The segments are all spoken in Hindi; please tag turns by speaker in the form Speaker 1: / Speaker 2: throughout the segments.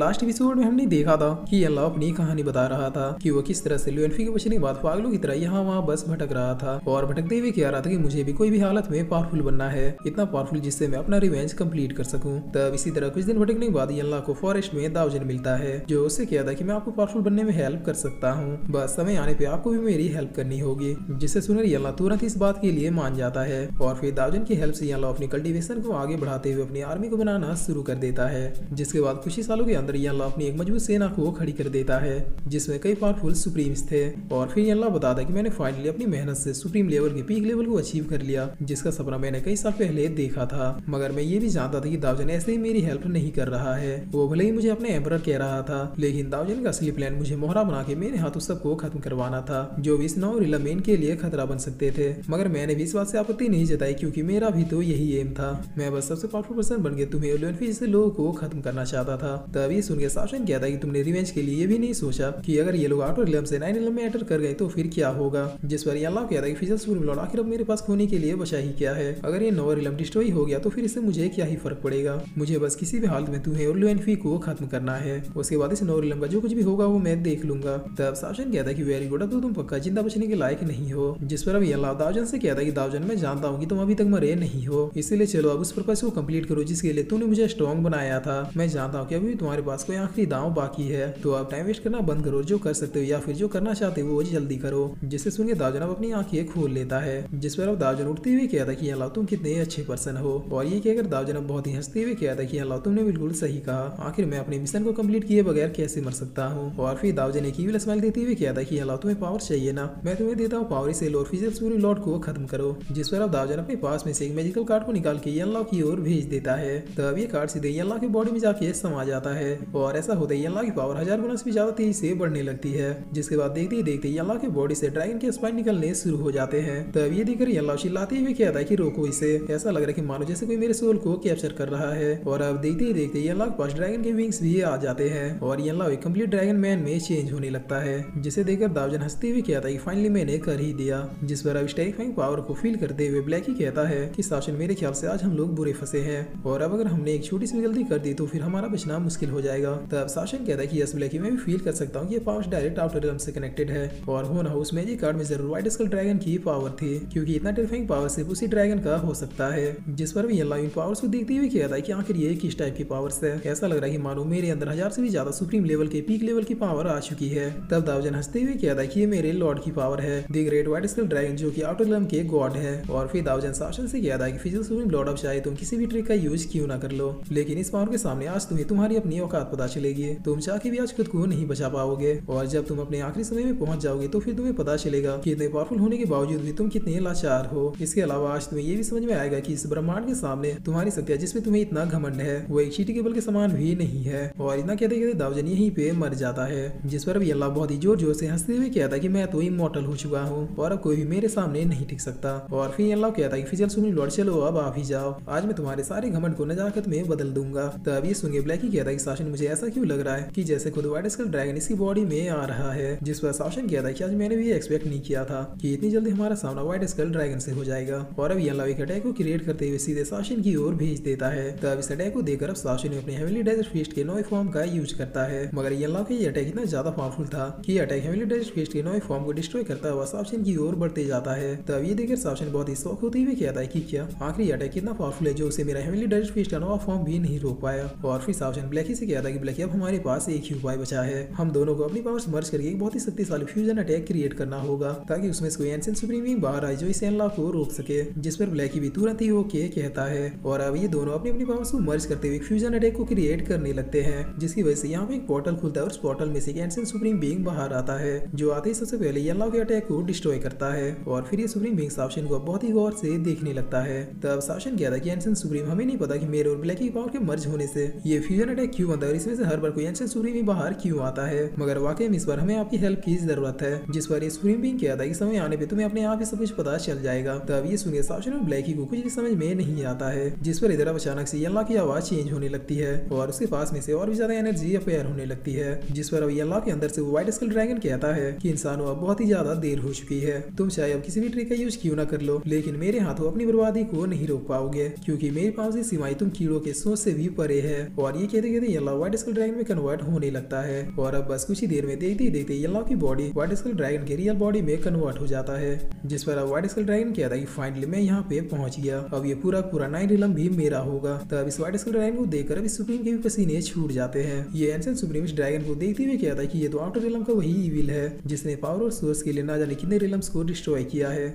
Speaker 1: लास्ट एपिसोड में हमने देखा था कि अल्लाह अपनी कहानी बता रहा था कि वो किस तरह से लुएनफी के बचने के बाद पागलों की तरह यहाँ वहाँ बस भटक रहा था और भटकते हुए कह रहा था कि मुझे भी कोई भी हालत में पावरफुल बनना है, इतना पावरफुल जिससे मैं अपना रिवेंज कंप्लीट कर सकूं। तब इसी तरह कुछ दिन भटकने के बाद अल्लाह को फॉरेस्ट में दाऊजन मिलता है जो उससे कहता है कि मैं आपको पावरफुल बनने में हेल्प कर सकता हूँ, बस समय आने पे आपको भी मेरी हेल्प करनी होगी। जिससे सुनकर अल्लाह तुरंत इस बात के लिए मान जाता है और फिर दाऊजन की हेल्प से अल्लाह अपनी कल्टीवेशन को आगे बढ़ाते हुए अपनी आर्मी को बनाना शुरू कर देता है। जिसके बाद कुछ ही सालों के अंदर अल्लाह अपनी एक मजबूत सेना को खड़ी कर देता है जिसमें कई पावरफुल सुप्रीम्स थे और फिर अल्लाह बताता है कि मैंने फाइनली अपनी मेहनत से सुप्रीम लेवल के पीक लेवल को अचीव कर लिया जिसका सपना मैंने कई साल पहले देखा था। मगर मैं ये भी जानता था कि दाऊजन ऐसे ही मेरी हेल्प नहीं कर रहा है, वो भले ही मुझे अपने एम्परर कह रहा था लेकिन दाऊजन का असली प्लान मुझे मोहरा बना के मेरे हाथों सबको खत्म करवाना था जो भी स्नो रिलमेन के लिए खतरा बन सकते थे। मगर मैंने भी इस बात से आपत्ति नहीं जताई क्योंकि मेरा भी तो यही एम था, मैं बस सबसे पावरफुल पर्सन बन के तुम्हें लुएनफी जैसे लोगों को खत्म करना चाहता था। तब ये सुन के साशन कहता है कि तुमने रिवेंज के लिए ये भी नहीं सोचा कि अगर ये लोग आउटर रिलम से 9 रिलम में एंटर कर गए तो फिर क्या होगा। जिस पर अल्लाह कहता है कि फिजल सुप्रीम लॉर्ड आखिर अब मेरे पास खोने के लिए बचा ही क्या है, अगर ये 9 रिलम डिस्ट्रॉय हो गया तो फिर इससे मुझे क्या ही फर्क पड़ेगा, मुझे बस किसी भी हालत में तुम्हें और लुएनफी को खत्म करना है, उसके बाद इस 9 रिलम का जो कुछ भी होगा वो मैं देख लूंगा। तब साशन कहता है कि वेरी गुड, अब तो तुम पक्का जिंदा बचने के लायक नहीं हो। जिस पर अभी अल्लाह दाऊजन से कहता है कि दाऊजन मैं जानता हूँ कि तुम अभी तक मरे नहीं हो, इसीलिए चलो अब उस पर्पस को कंप्लीट करो जिसके लिए तूने मुझे स्ट्रॉन्ग बनाया था। मैं जानता हूँ कि अभी तुम्हारे पास कोई आखिरी दांव बाकी है, तो आप टाइम वेस्ट करना बंद करो, जो कर सकते हो या फिर जो करना चाहते हो वो जल्दी करो। जिससे सुन के दाऊजन अब अपनी आंखें खोल लेता है। जिस पर अब दाऊजन उठते हुए कहता है कि अल्लाह तुम कितने अच्छे पर्सन हो, और ये कहकर दाऊजन अब बहुत ही हंसते हुए कहता है कि अल्लाह तुमने बिल्कुल सही कहा, आखिर मैं अपने मिशन को कंप्लीट किए बगैर कैसे मर सकता हूँ। और फिर दाऊजन एक ईविल स्माइल देते हुए कहता है कि अल्लाह तुम्हें पावर चाहिए ना, मैं तुम्हें देता हूँ पावर, इसे लो और फिजल सुप्रीम लॉर्ड को खत्म करो। जिस पर अब दाऊजन अपने पास में से एक मैजिकल कार्ड को निकाल के अल्लाह की ओर भेज देता है। तब ये कार्ड सीधे अल्लाह की बॉडी में जाके समा जाता है और ऐसा होता ही अल्लाह की पावर 1000 गुना से भी ज्यादा तेजी से बढ़ने लगती है। जिसके बाद देखते ही देखते अल्लाह की बॉडी से ड्रैगन के स्पाइन निकलने शुरू हो जाते हैं। तब ये देखकर अल्लाह चिल्लाते हुए कहता है कि रोको इसे, ऐसा लग रहा है कि मानो जैसे कोई मेरे सोल को कैप्चर कर रहा है। और अब देखते ही देखते अल्लाह के पास ड्रैगन के विंग्स भी आ जाते हैं और अल्लाह एक कंप्लीट ड्रैगन मैन में चेंज होने लगता है। जिसे देखकर दाऊजन हंसते हुए कहता है कि फाइनली मैंने कर ही दिया। जिस पर अब टेरिफाइंग पावर को फील करते हुए ब्लैकी कहता है कि साशन मेरे ख्याल से आज हम लोग बुरे फंसे हैं और अब अगर हमने एक छोटी सी गलती कर दी तो फिर हमारा बचना मुश्किल हो जाएगा। तब साशन कहता है कि यस ब्लैकी, मैं भी फील कर सकता हूँ कि ये पावर डायरेक्ट आउटर रिलम से कनेक्टेड है और हो ना हो उस मैजिक कार्ड में जरूर व्हाइट स्कल ड्रैगन की पावर थी क्योंकि इतना टेरिफाइंग पावर सिर्फ उसी ड्रैगन का हो सकता है। जिस पर भी अल्लाह इन पावर्स को देखते हुए कहता है कि आखिर ये किस टाइप की पावर्स है, ऐसा लग रहा है कि मानो मेरे अंदर 1000 से भी ज्यादा सुप्रीम लेवल के पीक लेवल की पावर आ चुकी है। तब दाऊजन हंसते हुए कहता है कि ये मेरे लॉर्ड की पावर है, the great white skull dragon जो कि आउटर रिलम के गॉड है। और फिर दाऊजन साशन से कहता है कि फिजल सुप्रीम लॉर्ड अब चाहे तुम किसी भी ट्रिक का यूज क्यों ना कर लो, लेकिन इस पावर के सामने आज तुम्हें तुम्हारी अपनी औकात पता चलेगी, तुम चाह के भी आज खुद को नहीं बचा पाओगे और जब तुम अपने आखिरी समय में पहुंच जाओगे तो फिर तुम्हें पता चलेगा कि इतने पावरफुल होने के बावजूद भी तुम कितने लाचार हो। इसके अलावा आज तुम्हें ये भी समझ में आएगा कि इस ब्रह्मांड के सामने तुम्हारी शक्तियां जिसमें तुम्हें इतना घमंड है वो एक चींटी के बल के समान भी नहीं है। और इतना कहते कहते दाऊजन यहीं पे मर जाता है। जिस पर भी अल्लाह बहुत ही जोर जोर से हंसते हुए कहता है कि मैं तो इमॉर्टल हो चुका हूँ और अब कोई भी मेरे सामने नहीं टिक सकता। और फिर अल्लाह कहता है कि फिजल सुप्रीम लॉर्ड चलो अब आप ही जाओ, आज मैं तुम्हारे सारे घमंड को नजाकत में बदल दूंगा। तब ये सुन के ब्लैकी कहता है कि साशन मुझे ऐसा क्यों लग रहा है कि जैसे खुद व्हाइट स्कल ड्रैगन इसकी बॉडी में आ रहा है। जिस पर साशन कहता है कि आज मैंने भी एक्सपेक्ट नहीं किया था कि इतनी जल्दी हमारा सामना व्हाइट स्कल ड्रैगन से हो जाएगा। और अब अल्लाह एक अटैक को क्रिएट करते हुए सीधे साशन की ओर भेज देता है। तब इस अटैक को देखकर अब साशन अपने हेवनली डेजर्ट फीस्ट के नए फॉर्म का यूज करता है, मगर अल्लाह का ये अटैक इतना ज्यादा पावरफुल था कि अटैक हेवनली डेजर्ट फीस्ट के नए फॉर्म को डिस्ट्रॉय करता हुआ साशन की ओर बढ़ते जाता है। तब ये देखकर साशन बहुत ही शौक होते हुए कहता है कि क्या आखिरी अटैक कितना पावरफुल है जो उसे मेरा हेवनली डेजर्ट फीस्ट का नया फॉर्म भी नहीं रोक पाया। और फिर साशन ब्लैकी से कहता है कि ब्लैकी अब हमारे पास एक ही उपाय बचा है, हम दोनों को अपनी पावर्स मर्ज करके एक बहुत ही शक्तिशाली फ्यूजन अटैक क्रिएट करना होगा ताकि उसमें से कोई एंशिएंट सुप्रीम बीइंग बाहर आए जो इस अल्लाह को रोक सके। जिस पर ब्लैकी भी तुरंत ही ओके कहता है और अब ये दोनों अपनी अपनी पावर्स को मर्ज करते हुए फ्यूजन अटैक को क्रिएट करने लगते हैं, जिसकी वजह से यहाँ पे एक पोर्टल खुलता है और उस पोर्टल में से एक एंशिएंट सुप्रीम बीइंग बाहर आता है जो आते ही सबसे पहले अल्लाह के अटैक को डिस्ट्रॉय करता है। और फिर ये सुप्रीम बीइंग साशन को बहुत ही गौर से देखने लगता है। तब साशन कहता है कि एंशिएंट सुप्रीम हमें नहीं पता कि मेरे और ब्लैकी पावर के मर्ज होने से ये फ्यूजन अटैक क्यों बनता है और इसमें से हर बार कोई एंशिएंट सुप्रीम ही बाहर क्यों आता है, मगर वाकई में इस बार हमें आपकी हेल्प की जरूरत है। जिस पर ये सुप्रीम बीइंग कहता है कि समय आने पे तुम्हें अपने आप ही सब कुछ पता चल जाएगा। तब ये सुनिए साशन और ब्लैकी को कुछ भी समझ में नहीं आता है। जिस पर इधर अचानक से अल्लाह की आवाज चेंज होने लगती है और उसके पास में से और भी ज्यादा एनर्जी अपेयर होने लगती है। जिस पर अभी अल्लाह के अंदर से वो व्हाइट स्कल ड्रैगन कहता है कि इंसानों अब बहुत ही ज्यादा देर हो चुकी है, तुम चाहे अब किसी भी ट्रिक का यूज क्यों ना कर लो लेकिन मेरे हाथों अपनी बर्बादी को नहीं रोक पाओगे क्योंकि मेरे पास ये सीमाएं तुम कीड़ों के सोच से भी परे है। और ये कहते कहते अल्लाह व्हाइट स्कल ड्रैगन में कन्वर्ट होने लगता है और अब बस कुछ ही देर में देखते ही देखते येलो की बॉडी व्हाइट स्कल ड्रैगन के रियल बॉडी में कन्वर्ट हो जाता है, जिस पर अब व्हाइट स्कल ड्रैगन कहता है कि फाइनली मैं यहाँ पे पहुंच गया, अब ये पूरा 9 रिलम भी मेरा होगा। तब इस व्हाइट स्कल ड्रैगन को देखकर अब इस सुप्रीम के भी पसीने छूट जाते हैं। ये एंशिएंट सुप्रीम इस ड्रैगन को देखते हुए कहता है कि ये तो आउटर रिलम का वही इविल है जिसने पावर और सोर्स के लिए ना जाने कितने रिलम्स को डिस्ट्रॉय किया है।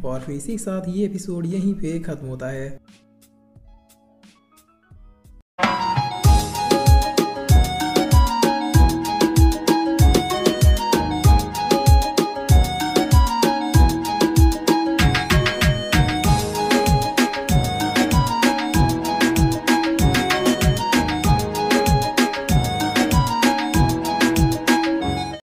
Speaker 1: और फिर इसी के साथ ये एपिसोड यहीं पे खत्म होता है।